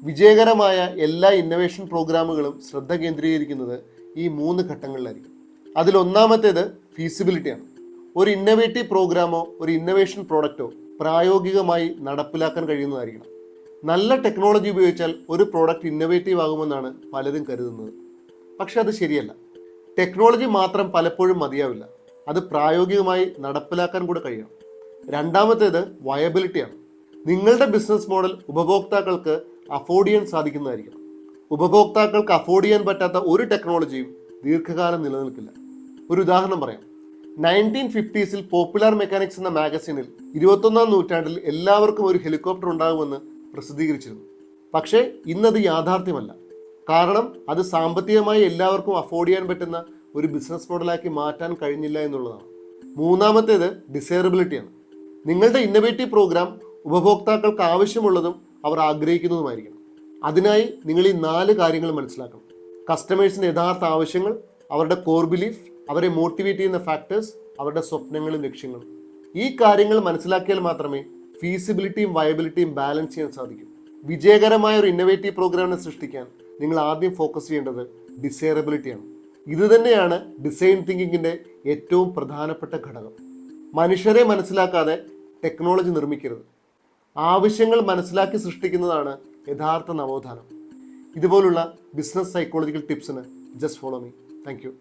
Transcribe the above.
വിജയകരമായ എല്ലാ ഇന്നൊവേഷൻ പ്രോഗ്രാമുകളും ശ്രദ്ധ കേന്ദ്രീകരിക്കുന്നത് ഈ 3 ഘട്ടങ്ങളിലായിരിക്കും. അതിലൊന്നാമത്തേത് ഫീസിബിലിറ്റിയാണ്. ഒരു ഇന്നൊവേറ്റീവ് പ്രോഗ്രാമോ ഒരു ഇന്നൊവേഷൻ പ്രോഡക്റ്റോ പ്രായോഗികമായി നടപ്പിലാക്കാൻ കഴിയുന്നതായിരിക്കണം. നല്ല ടെക്നോളജി ഉപയോഗിച്ചാൽ ഒരു പ്രോഡക്റ്റ് ഇന്നൊവേറ്റീവ് ആകുമെന്നാണ് പലരും കരുതുന്നത്. പക്ഷെ അത് ശരിയല്ല. ടെക്നോളജി മാത്രം പലപ്പോഴും മതിയാവില്ല, അത് പ്രായോഗികമായി നടപ്പിലാക്കാൻ കൂടെ കഴിയണം. രണ്ടാമത്തേത് വയബിലിറ്റിയാണ്. നിങ്ങളുടെ ബിസിനസ് മോഡൽ ഉപഭോക്താക്കൾക്ക് അഫോർഡ് ചെയ്യാൻ സാധിക്കുന്നതായിരിക്കണം. ഉപഭോക്താക്കൾക്ക് അഫോർഡ് ചെയ്യാൻ പറ്റാത്ത ഒരു ടെക്നോളജിയും ദീർഘകാലം നിലനിൽക്കില്ല. ഒരു ഉദാഹരണം പറയാം. 1950s പോപ്പുലർ മെക്കാനിക്സ് എന്ന മാഗസിനിൽ 21ാം നൂറ്റാണ്ടിൽ എല്ലാവർക്കും ഒരു ഹെലികോപ്റ്റർ ഉണ്ടാകുമെന്ന് പ്രസിദ്ധീകരിച്ചിരുന്നു. പക്ഷേ ഇന്നത് യാഥാർത്ഥ്യമല്ല. കാരണം അത് സാമ്പത്തികമായി എല്ലാവർക്കും അഫോർഡ് ചെയ്യാൻ പറ്റുന്ന ഒരു ബിസിനസ് മോഡലാക്കി മാറ്റാൻ കഴിഞ്ഞില്ല എന്നുള്ളതാണ്. മൂന്നാമത്തേത് ഡിസൈറബിലിറ്റിയാണ്. നിങ്ങളുടെ ഇന്നൊവേറ്റീവ് പ്രോഗ്രാം ഉപഭോക്താക്കൾക്ക് ആവശ്യമുള്ളതും അവർ ആഗ്രഹിക്കുന്നതുമായിരിക്കണം. അതിനായി നിങ്ങൾ ഈ 4 കാര്യങ്ങൾ മനസ്സിലാക്കണം. കസ്റ്റമേഴ്സിൻ്റെ യഥാർത്ഥ ആവശ്യങ്ങൾ, അവരുടെ കോർ ബിലീഫ്, അവരെ മോട്ടിവേറ്റ് ചെയ്യുന്ന ഫാക്ടേഴ്സ്, അവരുടെ സ്വപ്നങ്ങളും ലക്ഷ്യങ്ങളും. ഈ കാര്യങ്ങൾ മനസ്സിലാക്കിയാൽ മാത്രമേ ഫീസിബിലിറ്റിയും വയബിലിറ്റിയും ബാലൻസ് ചെയ്യാൻ സാധിക്കൂ. വിജയകരമായ ഒരു ഇന്നൊവേറ്റീവ് പ്രോഗ്രാമിനെ സൃഷ്ടിക്കാൻ നിങ്ങൾ ആദ്യം ഫോക്കസ് ചെയ്യേണ്ടത് ഡിസൈറബിലിറ്റിയാണ്. ഇത് തന്നെയാണ് ഡിസൈൻ തിങ്കിങ്ങിൻ്റെ ഏറ്റവും പ്രധാനപ്പെട്ട ഘടകം. മനുഷ്യരെ മനസ്സിലാക്കാതെ ടെക്നോളജി നിർമ്മിക്കരുത്. ആവശ്യങ്ങൾ മനസ്സിലാക്കി സൃഷ്ടിക്കുന്നതാണ് യഥാർത്ഥ നവോത്ഥാനം. ഇതുപോലുള്ള ബിസിനസ് സൈക്കോളജിക്കൽ ടിപ്സിന് just follow me. Thank U.